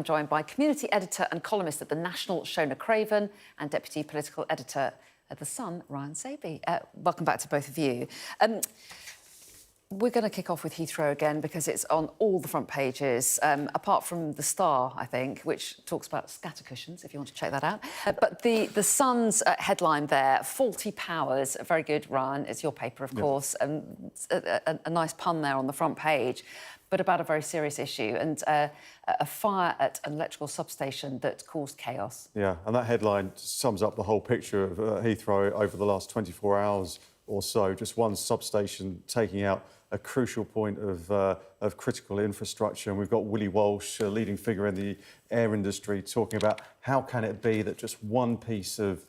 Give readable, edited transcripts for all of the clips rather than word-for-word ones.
joined by community editor and columnist at The National, Shona Craven, and deputy political editor at The Sun, Ryan Sabey. Welcome back to both of you. We're going to kick off with Heathrow again because it's on all the front pages, apart from The Star, I think, which talks about scatter cushions, if you want to check that out. But the Sun's headline there, Faulty Powers, very good, Ryan, it's your paper, of course, a nice pun there on the front page, but about a very serious issue, and a fire at an electrical substation that caused chaos. Yeah, and that headline sums up the whole picture of Heathrow over the last 24 hours or so. Just one substation taking out a crucial point of critical infrastructure. And we've got Willie Walsh, a leading figure in the air industry, talking about how can it be that just one piece of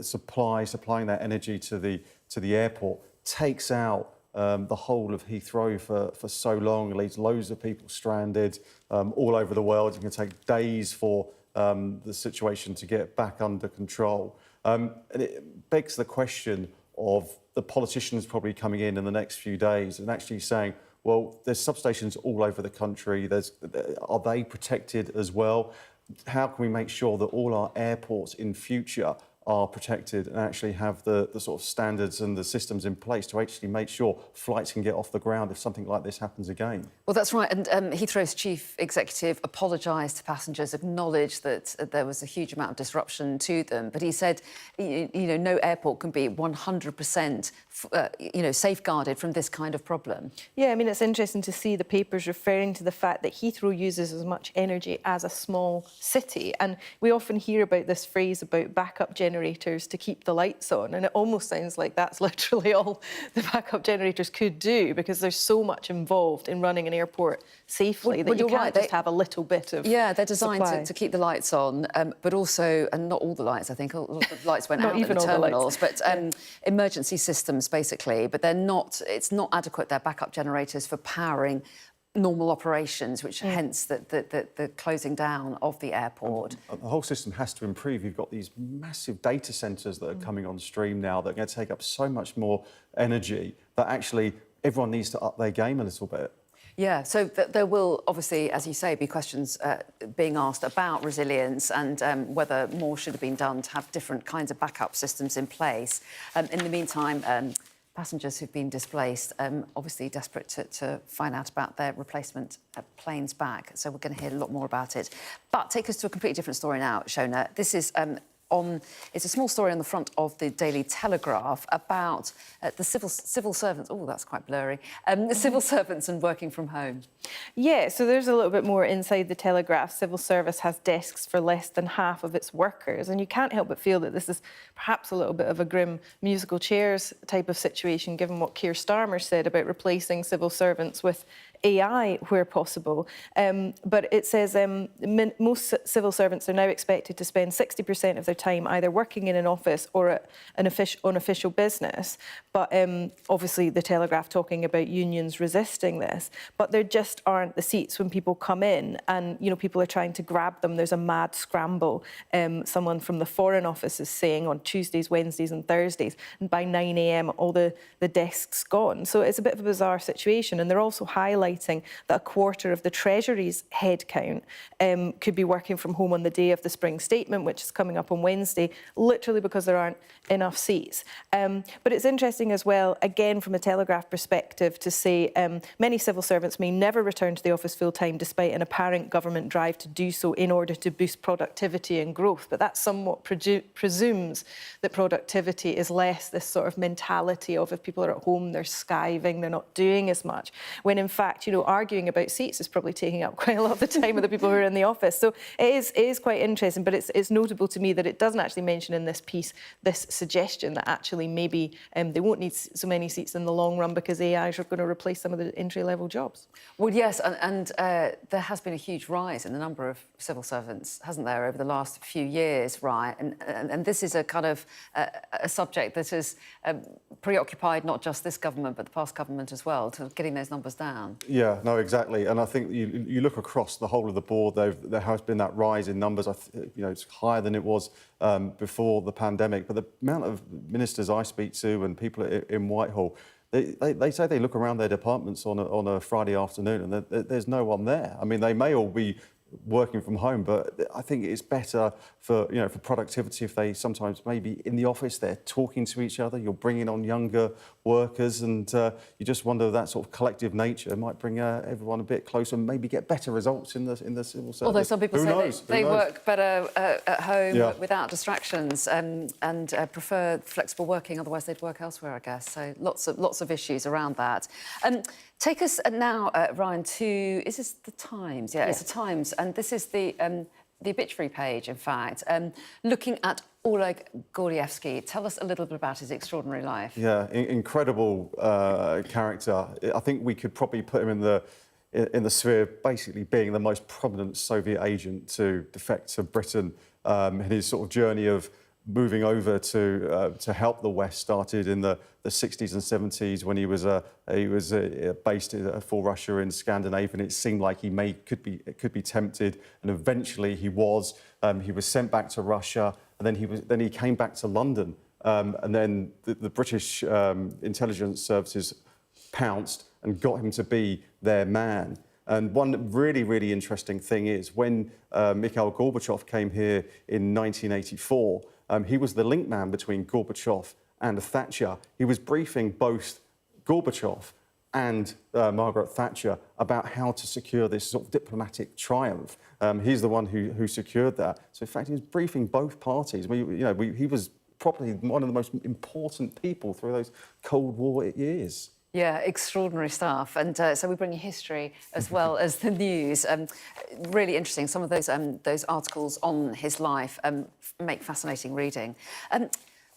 supplying that energy to the airport takes out the whole of Heathrow for so long. It leaves loads of people stranded all over the world. It can take days for the situation to get back under control. And it begs the question of the politicians probably coming in the next few days and actually saying, well, there's substations all over the country. Are they protected as well? How can we make sure that all our airports in future are protected and actually have the sort of standards and the systems in place to actually make sure flights can get off the ground if something like this happens again? Well, that's right. And Heathrow's chief executive apologised to passengers, acknowledged that there was a huge amount of disruption to them. But he said, no airport can be 100% safeguarded from this kind of problem. Yeah, I mean, it's interesting to see the papers referring to the fact that Heathrow uses as much energy as a small city. And we often hear about this phrase about backup generators to keep the lights on, and it almost sounds like that's literally all the backup generators could do, because there's so much involved in running an airport safely that you can't just have a little bit of they're designed to keep the lights on, but also, and not all the lights, I think, all the lights went out in the terminals, but emergency systems, basically, but it's not adequate, they're backup generators for powering normal operations, which hence the closing down of the airport. And the whole system has to improve. You've got these massive data centres that are coming on stream now that are going to take up so much more energy that actually everyone needs to up their game a little bit. Yeah, so there will obviously, as you say, be questions being asked about resilience and whether more should have been done to have different kinds of backup systems in place. In the meantime, passengers who've been displaced, obviously desperate to find out about their replacement planes back. So we're going to hear a lot more about it. But take us to a completely different story now, Shona. This is it's a small story on the front of the Daily Telegraph about the civil servants. Oh, that's quite blurry. The civil servants and working from home. Yeah, so there's a little bit more inside the Telegraph. Civil service has desks for less than half of its workers, and you can't help but feel that this is perhaps a little bit of a grim musical chairs type of situation, given what Keir Starmer said about replacing civil servants with AI where possible. But it says most civil servants are now expected to spend 60% of their time either working in an office or at an official business. But obviously the Telegraph talking about unions resisting this. But there just aren't the seats when people come in, and people are trying to grab them. There's a mad scramble. Someone from the Foreign Office is saying on Tuesdays, Wednesdays and Thursdays, and by 9 a.m. all the desks gone. So it's a bit of a bizarre situation, and they're also highlighting that a quarter of the Treasury's headcount could be working from home on the day of the Spring Statement, which is coming up on Wednesday, literally because there aren't enough seats. But it's interesting as well, again, from a Telegraph perspective, to say many civil servants may never return to the office full-time despite an apparent government drive to do so in order to boost productivity and growth. But that somewhat presumes that productivity is less this sort of mentality of if people are at home, they're skiving, they're not doing as much, when in fact, arguing about seats is probably taking up quite a lot of the time of the people who are in the office. So it is quite interesting, but it's notable to me that it doesn't actually mention in this piece this suggestion that actually maybe they won't need so many seats in the long run because AIs are going to replace some of the entry-level jobs. Well, yes, and there has been a huge rise in the number of civil servants, hasn't there, over the last few years, right? And this is a kind of a subject that has preoccupied not just this government, but the past government as well, to getting those numbers down. Yeah, no, exactly. And I think you look across the whole of the board, there has been that rise in numbers. It's higher than it was before the pandemic. But the amount of ministers I speak to and people in Whitehall, they say they look around their departments on a Friday afternoon and there's no one there. I mean, they may all be working from home, but I think it's better for for productivity if they sometimes maybe in the office they're talking to each other. You're bringing on younger workers, and you just wonder that sort of collective nature might bring everyone a bit closer and maybe get better results in the civil service. Although some people say they work better at home without distractions and prefer flexible working. Otherwise, they'd work elsewhere, I guess. So lots of issues around that. Take us now, Ryan, to, is this the Times? Yeah, it's the Times. And this is the obituary page, in fact, looking at Oleg Gordievsky. Tell us a little bit about his extraordinary life. Yeah, incredible character. I think we could probably put him in the sphere of basically being the most prominent Soviet agent to defect to Britain. And his sort of journey of moving over to help the West started in the 60s and 70s when he was based for Russia in Scandinavia, and it seemed like he could be tempted, and eventually he was. He was sent back to Russia, and then he came back to London, and then the British intelligence services pounced and got him to be their man. And one really interesting thing is when Mikhail Gorbachev came here in 1984, he was the link man between Gorbachev and Thatcher. He was briefing both Gorbachev and Margaret Thatcher about how to secure this sort of diplomatic triumph. He's the one who secured that. So in fact, he was briefing both parties. He was probably one of the most important people through those Cold War years. Yeah, extraordinary stuff. And so we bring you history as well as the news. Really interesting. Some of those articles on his life make fascinating reading.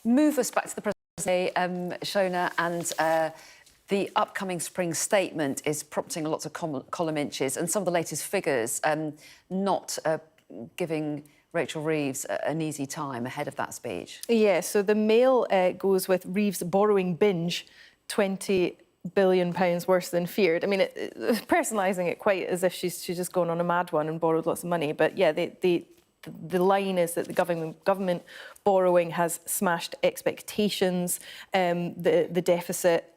Move us back to the present day, Shona, and the upcoming spring statement is prompting lots of column inches, and some of the latest figures not giving Rachel Reeves an easy time ahead of that speech. Yeah, so the Mail goes with Reeves' borrowing binge, £20 billion worse than feared. I mean, personalising it quite as if she's just gone on a mad one and borrowed lots of money. But yeah, the line is that the government borrowing has smashed expectations. The deficit,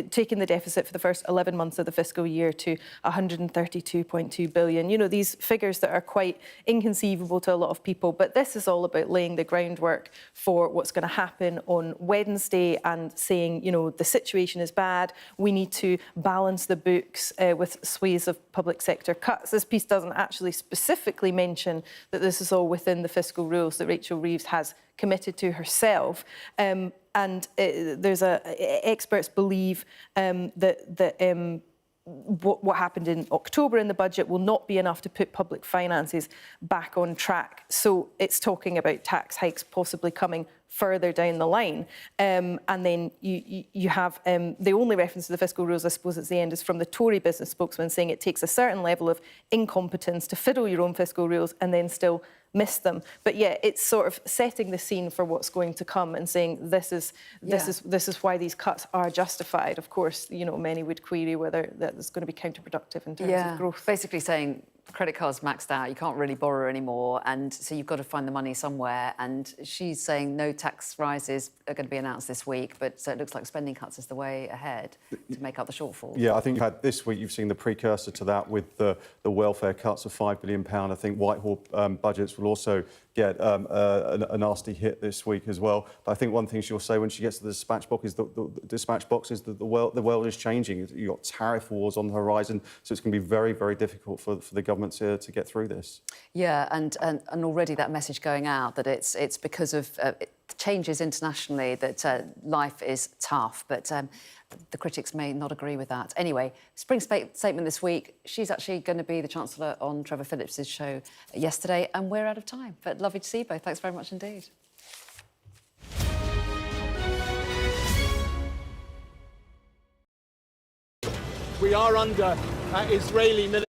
taking the deficit for the first 11 months of the fiscal year to 132.2 billion. You know, these figures that are quite inconceivable to a lot of people. But this is all about laying the groundwork for what's going to happen on Wednesday and saying, you know, the situation is bad. We need to balance the books with swathes of public sector cuts. This piece doesn't actually specifically mention that this is all within the fiscal rules that Rachel Reeves has committed to herself. Experts believe that what happened in October in the budget will not be enough to put public finances back on track. So it's talking about tax hikes possibly coming further down the line. And then you have the only reference to the fiscal rules, I suppose, at the end is from the Tory business spokesman saying it takes a certain level of incompetence to fiddle your own fiscal rules and then still miss them. But yeah, it's sort of setting the scene for what's going to come and saying this is why these cuts are justified. Of course, you know, many would query whether that is going to be counterproductive in terms of growth. Basically saying credit cards maxed out, you can't really borrow anymore, and so you've got to find the money somewhere. And she's saying no tax rises are going to be announced this week, but so it looks like spending cuts is the way ahead to make up the shortfall. Yeah, I think this week you've seen the precursor to that with the welfare cuts of £5 billion. I think Whitehall budgets will also get a nasty hit this week as well. But I think one thing she'll say when she gets to the dispatch box is the world is changing. You've got tariff wars on the horizon, so it's going to be very difficult for the government to get through this. Yeah, and already that message going out that it's because of changes internationally that life is tough, but the critics may not agree with that. Anyway, spring statement this week. She's actually going to be the Chancellor on Trevor Phillips's show yesterday, and we're out of time. But lovely to see you both. Thanks very much indeed. We are under Israeli military